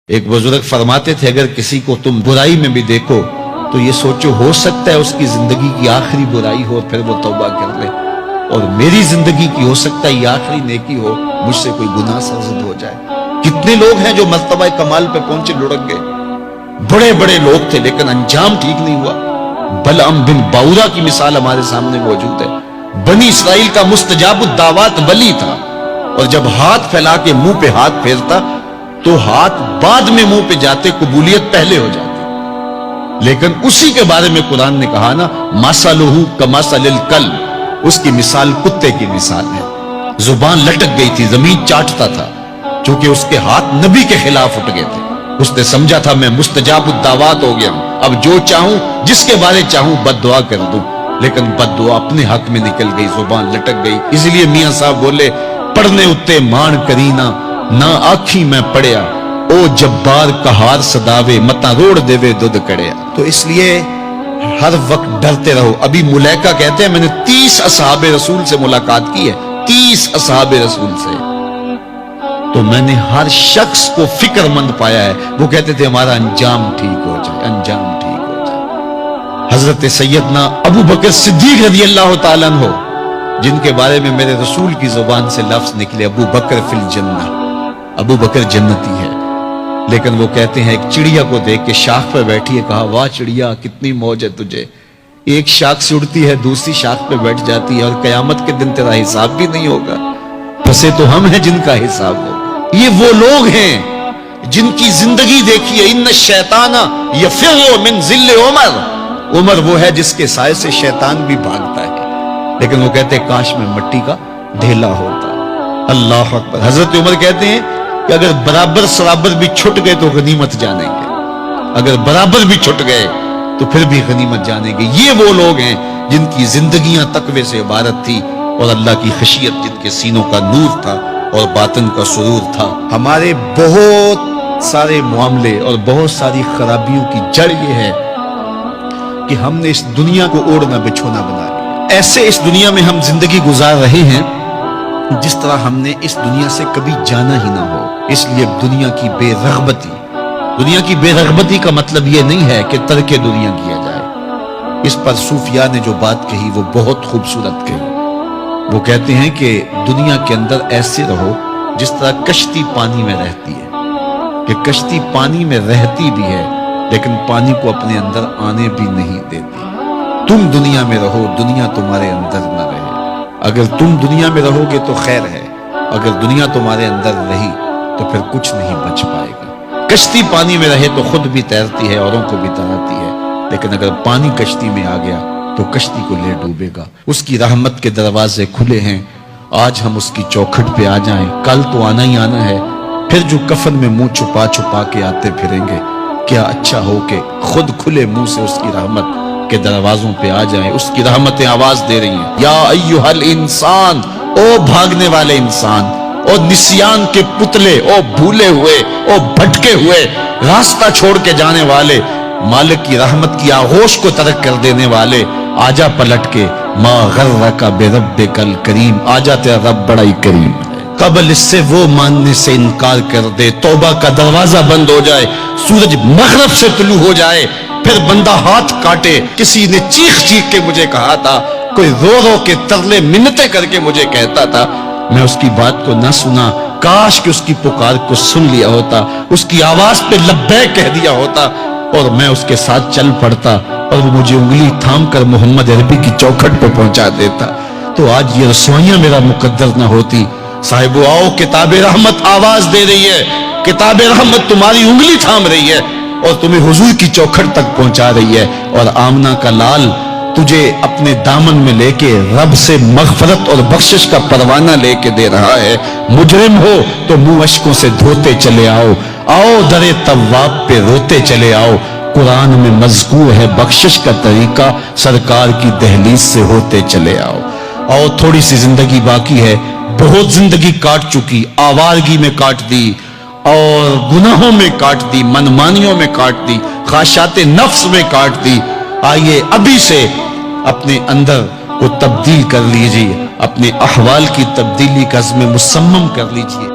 ایک बुजुर्ग फरमाते थे, अगर किसी को तुम बुराई में भी देखो तो ये सोचो हो सकता है उसकी जिंदगी की आखिरी बुराई हो, फिर वो तौबा कर ले, और मेरी जिंदगी की हो सकता है ये आखिरी नेकी हो, मुझसे कोई गुनाह सरजद हो जाए। कितने लोग हैं जो मर्तबा कमाल पे पहुंचे, लुढ़क गए, बड़े बड़े लोग थे लेकिन अंजाम ठीक नहीं हुआ। बलअम बिन बाउरा की मिसाल हमारे सामने मौजूद है। बनी इसराइल का मुस्तजाबुद दावत वली था, और जब हाथ फैला के मुंह पे हाथ फेरता तो हाथ बाद में मुंह पे जाते, कबूलियत पहले हो जाती। लेकिन उसी के बारे में कुरान ने कहा ना, मसलुहु कमसलिल कल्ब, उसकी मिसाल कुत्ते की मिसाल है। जुबान लटक गई थी, जमीन चाटता था, क्योंकि उसके हाथ नबी के खिलाफ उठ गए थे। उसने समझा था मैं मुस्तजाबुद दावत हो गया हूं, अब जो चाहूं, जिसके बारे चाहूं बद्दुआ कर दूं। लेकिन बद्दुआ अपने हक में निकल गई, जुबान लटक गई। इसलिए मियां साहब बोले, पढ़ने उत्ते मान करीना ना आखी मैं पढ़िया, ओ जब्बार कहार सदावे मता रोड़ देवे दुध कड़िया। तो इसलिए हर वक्त डरते रहो। अभी मुलैका कहते हैं मैंने 30 असहाबे रसूल से मुलाकात की है, 30 असहाबे रसूल से, तो मैंने हर शख्स को फिक्रमंद पाया है। वो कहते थे हमारा अंजाम ठीक हो जाए, अंजाम ठीक हो जाए। हजरत सैयदना अबू बकर सिद्दीक रज़ी अल्लाह ताला अन्हु, जिनके बारे में मेरे रसूल की जुबान से लफ्ज निकले, अबू बकर फिल जन्नह, अबू बकर जन्नती है। लेकिन वो कहते हैं एक चिड़िया को देख के शाख पे बैठी है, कहा वाह चिड़िया कितनी मौज है तुझे, एक शाख से उड़ती है दूसरी शाख पे बैठ जाती है, और कयामत के दिन तेरा हिसाब भी नहीं होगा। फंसे तो हम हैं जिनका हिसाब होगा। ये वो लोग हैं जिनकी जिंदगी देखिए, इन्न शैताना यफिर्रु मिन ज़िल्ल उमर, उमर वो है जिसके साए से शैतान भी भागता है। लेकिन वो कहते हैं काश में मिट्टी का ढेला होता। अल्लाह अकबर। हजरत उमर कहते हैं कि अगर बराबर सराबर भी छुट गए तो गनीमत जानेंगे, अगर बराबर भी छुट गए तो फिर भी गनीमत जानेंगे। ये वो लोग हैं जिनकी जिंदगियां तकवे से इबारत थी, और अल्लाह की खशियत जिनके सीनों का नूर था और बातन का सुरूर था। हमारे बहुत सारे मामले और बहुत सारी खराबियों की जड़ ये है कि हमने इस दुनिया को ओढ़ना बिछोना बना लिया। ऐसे इस दुनिया में हम जिंदगी गुजार रहे हैं जिस तरह हमने इस दुनिया से कभी जाना ही ना हो। इसलिए दुनिया की बेरग़बती, दुनिया की बेरग़बती का मतलब यह नहीं है कि तर्के दुनिया किया जाए। इस पर सूफिया ने जो बात कही वो बहुत खूबसूरत कही। वो कहते हैं कि दुनिया के अंदर ऐसे रहो जिस तरह कश्ती पानी में रहती है, कि कश्ती पानी में रहती भी है लेकिन पानी को अपने अंदर आने भी नहीं देती। तुम दुनिया में रहो, दुनिया तुम्हारे अंदर न रहे। अगर तुम दुनिया में रहोगे तो खैर है, अगर दुनिया तुम्हारे अंदर रही तो फिर कुछ नहीं बच पाएगा। कश्ती पानी में रहे तो खुद भी तैरती है, औरों को भी तैराती है, लेकिन अगर पानी कश्ती में आ गया तो कश्ती को ले डूबेगा। उसकी रहमत के दरवाजे खुले हैं, आज हम उसकी चौखट पे आ जाएं, कल तो आना ही आना है। फिर जो कफन में मुंह छुपा छुपा के आते फिरेंगे, क्या अच्छा हो कि खुद खुले मुंह से उसकी रहमत के दरवाजों पे आ जाएं। उसकी रहमतें आवाज दे रही हैं, या अय्युहल इंसान, ओ भागने वाले इंसान, ओ निस्यान के पुतले, ओ भूले हुए, ओ भटके हुए, रास्ता छोड़ के जाने वाले, मालिक की रहमत की आगोश को तर्क कर देने वाले, आजा पलट के, मा गर्रका बिरब्बिकल करीम, आजा तेरा रब बड़ा ही करीम है। कबल इससे वो मानने से इनकार कर दे, तौबा का दरवाजा बंद हो जाए, सूरज मगरब से तुलू हो जाए, फिर बंदा हाथ काटे। किसी ने चीख चीख के मुझे कहा था, कोई रो रो के तरले मिन्नतें करके मुझे कहता था, मैं उसकी बात को ना सुना, काश कि उसकी पुकार को सुन लिया होता, उसकी आवाज पे लब्बैक कह दिया होता और मैं उसके साथ चल पड़ता और वो मुझे उंगली थाम कर मोहम्मद अरबी की चौखट पे पहुंचा देता, तो आज ये रसवाइयां मेरा मुकद्दर ना होती। साहिबो आओ, किताबे रहमत आवाज दे रही है, किताबे रहमत तुम्हारी उंगली थाम रही है और तुम्हें हुजूर की चौखट तक पहुंचा रही है। और आमना का लाल तुझे अपने दामन में लेके रब से मगफरत और बख्शिश का परवाना लेके दे रहा है। मुजरिम हो तो मुंह अश्कों से धोते चले आओ, आओ दरे तव्वाब पे रोते चले आओ। कुरान में मज़कूर है बख्शिश का तरीका, सरकार की दहलीज से होते चले आओ। और थोड़ी सी जिंदगी बाकी है, बहुत जिंदगी काट चुकी, आवारगी में काट दी और गुनाहों में काट दी, मनमानियों में काट दी, ख्वाहिशात नफ्स में काट दी। आइए अभी से अपने अंदर को तब्दील कर लीजिए, अपने अहवाल की तब्दीली का अज़्म मुसम्मम कर लीजिए।